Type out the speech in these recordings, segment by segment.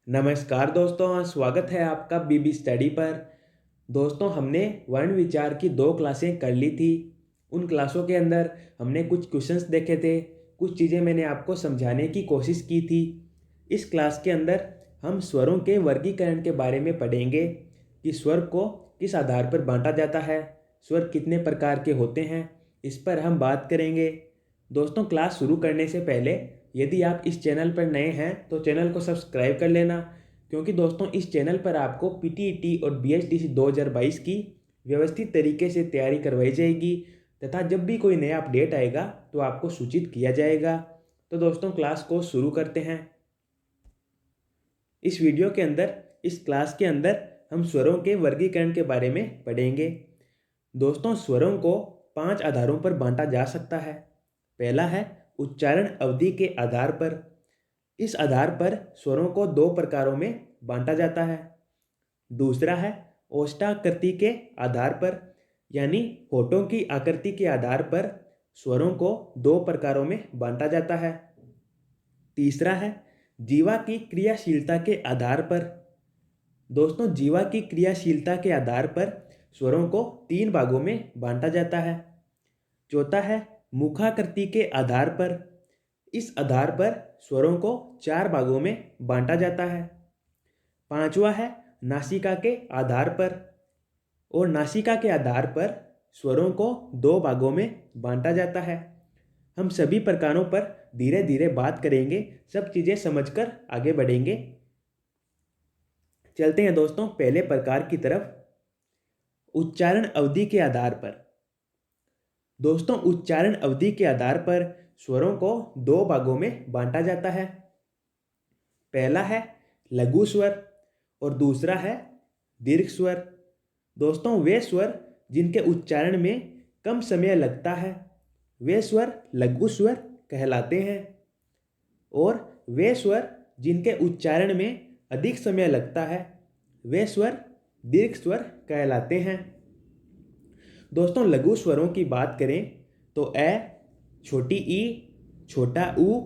नमस्कार दोस्तों, स्वागत है आपका बीबी स्टडी पर। दोस्तों, हमने वर्ण विचार की 2 क्लासें कर ली थी। उन क्लासों के अंदर हमने कुछ क्वेश्चंस देखे थे, कुछ चीज़ें मैंने आपको समझाने की कोशिश की थी। इस क्लास के अंदर हम स्वरों के वर्गीकरण के बारे में पढ़ेंगे कि स्वर को किस आधार पर बांटा जाता है, स्वर कितने प्रकार के होते हैं, इस पर हम बात करेंगे। दोस्तों, क्लास शुरू करने से पहले यदि आप इस चैनल पर नए हैं तो चैनल को सब्सक्राइब कर लेना, क्योंकि दोस्तों इस चैनल पर आपको पीटीईटी और बीएचडीसी 2022 की व्यवस्थित तरीके से तैयारी करवाई जाएगी तथा जब भी कोई नया अपडेट आएगा तो आपको सूचित किया जाएगा। तो दोस्तों, क्लास को शुरू करते हैं। इस वीडियो के अंदर, इस क्लास के अंदर हम स्वरों के वर्गीकरण के बारे में पढ़ेंगे। दोस्तों, स्वरों को 5 आधारों पर बांटा जा सकता है। पहला है उच्चारण अवधि के आधार पर। इस आधार पर स्वरों को 2 प्रकारों में बांटा जाता है। दूसरा है ओष्ठाकृति के आधार पर, यानी होठों की आकृति के आधार पर स्वरों को 2 प्रकारों में बांटा जाता है। तीसरा है जीवा की क्रियाशीलता के आधार पर। दोस्तों, जीवा की क्रियाशीलता के आधार पर स्वरों को 3 भागों में बांटा जाता है। चौथा है मुखाकृति के आधार पर। इस आधार पर स्वरों को 4 भागों में बांटा जाता है। पांचवा है नासिका के आधार पर, और नासिका के आधार पर स्वरों को 2 भागों में बांटा जाता है। हम सभी प्रकारों पर धीरे धीरे बात करेंगे, सब चीज़ें समझकर आगे बढ़ेंगे। चलते हैं दोस्तों पहले प्रकार की तरफ, उच्चारण अवधि के आधार पर। दोस्तों, उच्चारण अवधि के आधार पर स्वरों को 2 भागों में बांटा जाता है। पहला है लघु स्वर और दूसरा है दीर्घ स्वर। दोस्तों, वे स्वर जिनके उच्चारण में कम समय लगता है वे स्वर लघु स्वर कहलाते हैं, और वे स्वर जिनके उच्चारण में अधिक समय लगता है वे स्वर दीर्घ स्वर कहलाते हैं। दोस्तों, लघु स्वरों की बात करें तो छोटी ई, छोटा ऊ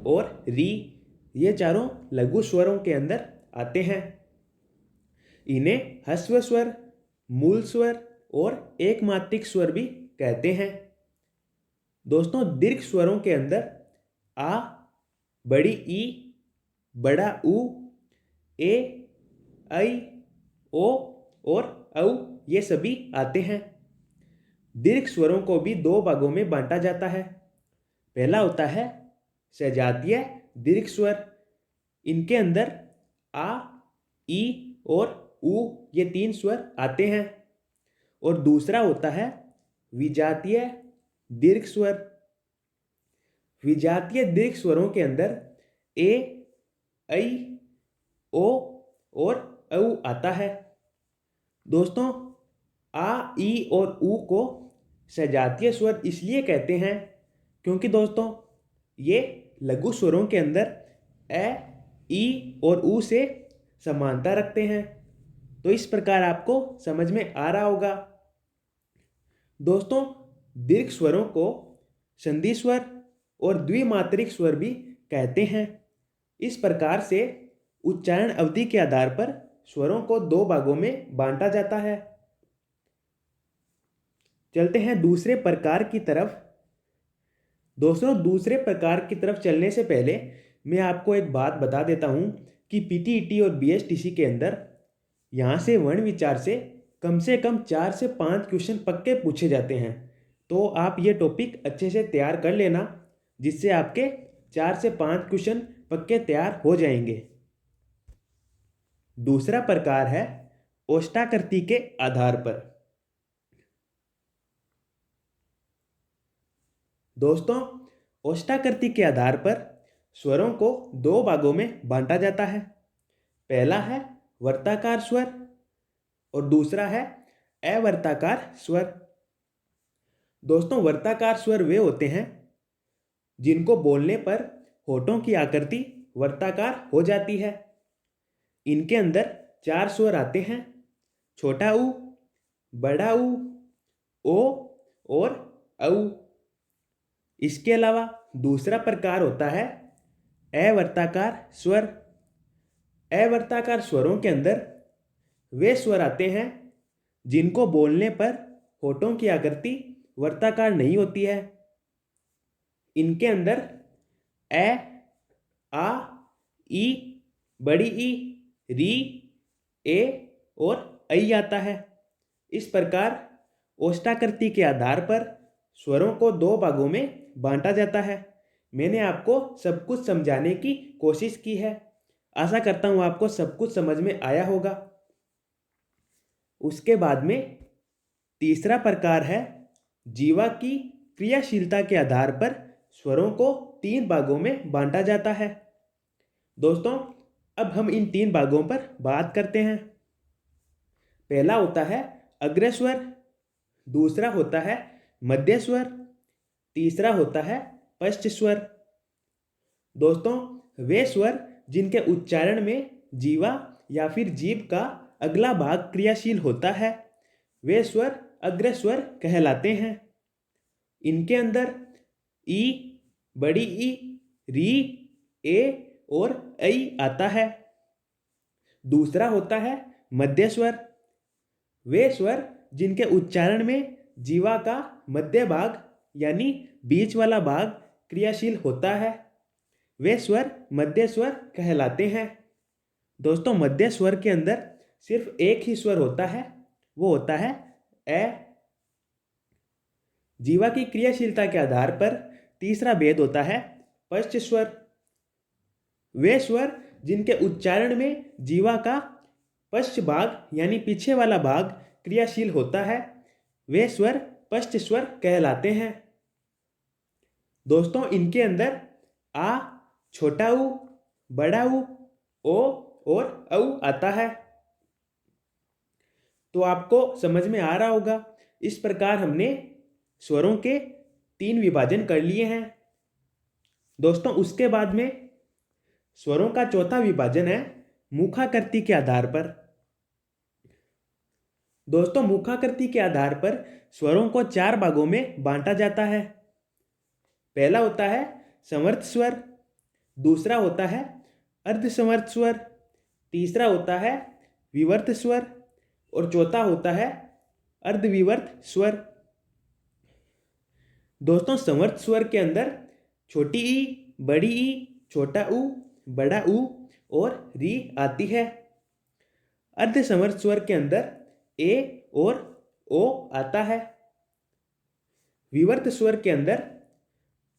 और री, ये चारों लघु स्वरों के अंदर आते हैं। इन्हें ह्रस्व स्वर, मूल स्वर और एकमात्रिक स्वर भी कहते हैं। दोस्तों, दीर्घ स्वरों के अंदर आ, बड़ी ई, बड़ा ऊ, ए, ऐ, ओ और औ, ये सभी आते हैं। दीर्घ स्वरों को भी 2 भागों में बांटा जाता है। पहला होता है सजातीय दीर्घ स्वर। इनके अंदर आ, ई और ऊ, ये 3 स्वर आते हैं। और दूसरा होता है विजातीय दीर्घ स्वर। विजातीय दीर्घ स्वरों के अंदर ए, ऐ, ओ और औ आता है। दोस्तों, आ, ई और ऊ को सजातीय स्वर इसलिए कहते हैं क्योंकि दोस्तों ये लघु स्वरों के अंदर ए, ई और ऊ से समानता रखते हैं। तो इस प्रकार आपको समझ में आ रहा होगा। दोस्तों, दीर्घ स्वरों को संधि स्वर और द्विमात्रिक स्वर भी कहते हैं। इस प्रकार से उच्चारण अवधि के आधार पर स्वरों को 2 भागों में बांटा जाता है। चलते हैं दूसरे प्रकार की तरफ। दोस्तों, दूसरे प्रकार की तरफ चलने से पहले मैं आपको एक बात बता देता हूं कि पीटीईटी और बीएचटीसी के अंदर यहाँ से वर्ण विचार से कम 4 से 5 क्वेश्चन पक्के पूछे जाते हैं। तो आप ये टॉपिक अच्छे से तैयार कर लेना, जिससे आपके 4 से 5 क्वेश्चन पक्के तैयार हो जाएंगे। दूसरा प्रकार है ओष्ठाकृति के आधार पर। दोस्तों, ओष्ठाकृति के आधार पर स्वरों को 2 भागों में बांटा जाता है। पहला है वर्ताकार स्वर और दूसरा है अवर्ताकार स्वर। दोस्तों, वर्ताकार स्वर वे होते हैं जिनको बोलने पर होठों की आकृति वर्ताकार हो जाती है। इनके अंदर 4 स्वर आते हैं: छोटा ऊ, बड़ा ऊ, ओ और औ। इसके अलावा दूसरा प्रकार होता है अवर्ताकार स्वर। अवर्ताकार स्वरों के अंदर वे स्वर आते हैं जिनको बोलने पर होठों की आकृति वर्ताकार नहीं होती है। इनके अंदर ए, आ, ई, बड़ी ई, री, ए और ऐ आता है। इस प्रकार ओष्ठाकृति के आधार पर स्वरों को दो भागों में बांटा जाता है। मैंने आपको सब कुछ समझाने की कोशिश की है। आशा करता हूँ आपको सब कुछ समझ में आया होगा। उसके बाद में तीसरा प्रकार है जीवा की क्रियाशीलता के आधार पर स्वरों को तीन भागों में बांटा जाता है। दोस्तों, अब हम इन तीन भागों पर बात करते हैं। पहला होता है अग्रस्वर, दूसरा होता है मध्य स्वर, तीसरा होता है पश्च स्वर। दोस्तों, वे स्वर जिनके उच्चारण में जीवा या फिर जीभ का अगला भाग क्रियाशील होता है वे स्वर अग्रस्वर कहलाते हैं। इनके अंदर ई, बड़ी ई, री, ए और ऐ आता है। दूसरा होता है मध्य स्वर। वे स्वर जिनके उच्चारण में जीवा का मध्य भाग यानी बीच वाला भाग क्रियाशील होता है वे स्वर मध्य स्वर कहलाते हैं। दोस्तों, मध्य स्वर के अंदर सिर्फ एक ही स्वर होता है, वो होता है ए। जीवा की क्रियाशीलता के आधार पर तीसरा भेद होता है पश्च स्वर। वे स्वर जिनके उच्चारण में जीवा का पश्च भाग यानी पीछे वाला भाग क्रियाशील होता है वे स्वर पश्च स्वर कहलाते हैं। दोस्तों, इनके अंदर आ, छोटा ऊ, बड़ा ऊ, ओ और औ आता है। तो आपको समझ में आ रहा होगा। इस प्रकार हमने स्वरों के तीन विभाजन कर लिए हैं। दोस्तों, उसके बाद में स्वरों का चौथा विभाजन है मुखाकृति के आधार पर। दोस्तों, मुखाकृति के आधार पर स्वरों को चार भागों में बांटा जाता है। पहला होता है समर्थ स्वर, दूसरा होता है अर्धसमर्थ स्वर, तीसरा होता है विवर्त स्वर और चौथा होता है अर्धविवर्त स्वर। दोस्तों, समर्थ स्वर के अंदर छोटी ई, बड़ी ई, छोटा ऊ, बड़ा ऊ और री आती है। अर्धसमर्थ स्वर के अंदर ए और ओ आता है। विवर्त स्वर के अंदर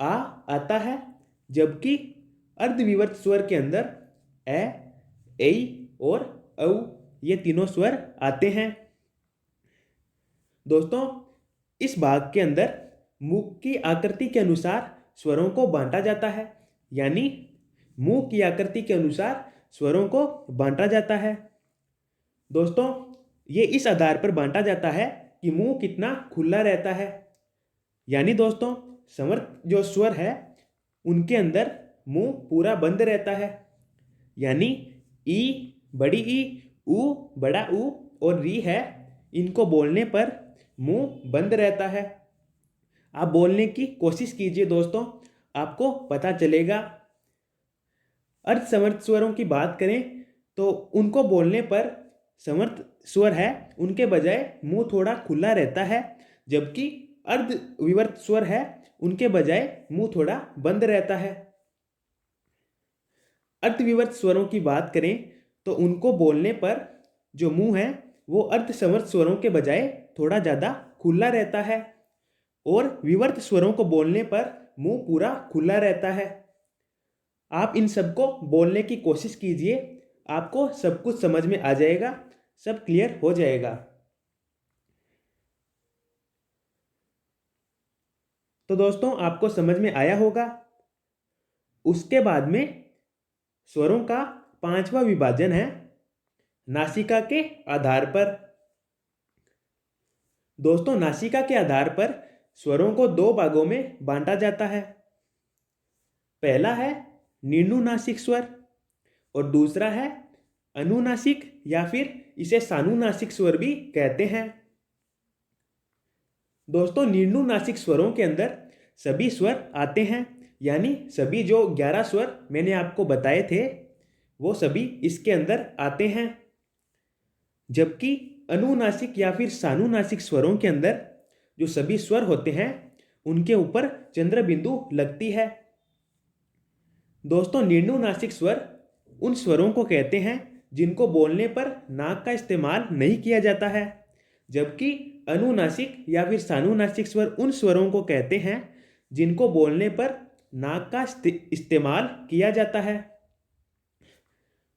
आ आता है, जबकि अर्धविवर्त स्वर के अंदर ए, ऐ और औ ये तीनों स्वर आते हैं। दोस्तों, इस भाग के अंदर मुख की आकृति के अनुसार स्वरों को बांटा जाता है, यानी मुंह की आकृति के अनुसार स्वरों को बांटा जाता है। दोस्तों, ये इस आधार पर बांटा जाता है कि मुंह कितना खुला रहता है। यानी दोस्तों, समर्थ जो स्वर है उनके अंदर मुंह पूरा बंद रहता है, यानी ई, बड़ी ई, ऊ, बड़ा ऊ और री है, इनको बोलने पर मुंह बंद रहता है। आप बोलने की कोशिश कीजिए दोस्तों, आपको पता चलेगा। अर्धसमर्थ स्वरों की बात करें तो उनको बोलने पर समर्थ स्वर है उनके बजाय मुंह थोड़ा खुला रहता है, जबकि अर्धविवर्त स्वर है उनके बजाय मुंह थोड़ा बंद रहता है। अर्धविवर्त स्वरों की बात करें तो उनको बोलने पर जो मुंह है वो अर्धसमर्थ स्वरों के बजाय थोड़ा ज़्यादा खुला रहता है और विवर्त स्वरों को बोलने पर मुंह पूरा खुला रहता है। आप इन सबको बोलने की कोशिश कीजिए, आपको सब कुछ समझ में आ जाएगा, सब क्लियर हो जाएगा। तो दोस्तों, आपको समझ में आया होगा। उसके बाद में स्वरों का पांचवा विभाजन है नासिका के आधार पर। दोस्तों, नासिका के आधार पर स्वरों को दो भागों में बांटा जाता है। पहला है निम्नुनासिक स्वर और दूसरा है अनुनासिक या फिर इसे सानुनासिक स्वर भी कहते हैं। दोस्तों, निम्नुनासिक स्वरों के अंदर सभी स्वर आते हैं, यानी सभी जो 11 स्वर मैंने आपको बताए थे वो सभी इसके अंदर आते हैं। जबकि अनुनासिक या फिर सानुनासिक स्वरों के अंदर जो सभी स्वर होते हैं उनके ऊपर चंद्र बिंदु लगती है। दोस्तों, निम्नुनासिक स्वर उन स्वरों को कहते हैं जिनको बोलने पर नाक का इस्तेमाल नहीं किया जाता है। जबकि अनुनासिक या फिर सानुनासिक स्वर उन स्वरों को कहते हैं जिनको बोलने पर नाक का इस्तेमाल किया जाता है।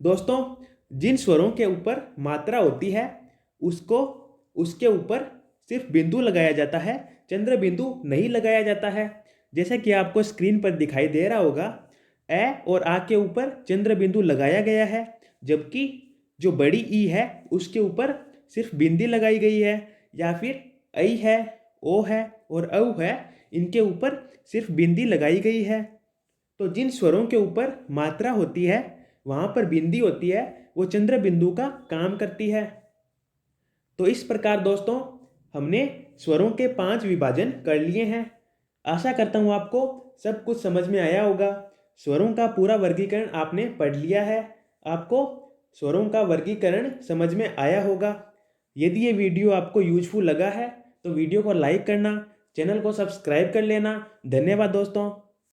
दोस्तों, जिन स्वरों के ऊपर मात्रा होती है उसको उसके ऊपर सिर्फ बिंदु लगाया जाता है, चंद्र बिंदु नहीं लगाया जाता है। जैसा कि आपको स्क्रीन पर दिखाई दे रहा होगा, ए और आ के ऊपर चंद्र बिंदु लगाया गया है, जबकि जो बड़ी ई है उसके ऊपर सिर्फ बिंदी लगाई गई है, या फिर ऐ है, ओ है और औ है, इनके ऊपर सिर्फ बिंदी लगाई गई है। तो जिन स्वरों के ऊपर मात्रा होती है वहाँ पर बिंदी होती है, वो चंद्र बिंदु का काम करती है। तो इस प्रकार दोस्तों हमने स्वरों के 5 विभाजन कर लिए हैं। आशा करता हूँ आपको सब कुछ समझ में आया होगा। स्वरों का पूरा वर्गीकरण आपने पढ़ लिया है। आपको स्वरों का वर्गीकरण समझ में आया होगा। यदि ये वीडियो आपको यूजफुल लगा है तो वीडियो को लाइक करना, चैनल को सब्सक्राइब कर लेना। धन्यवाद दोस्तों।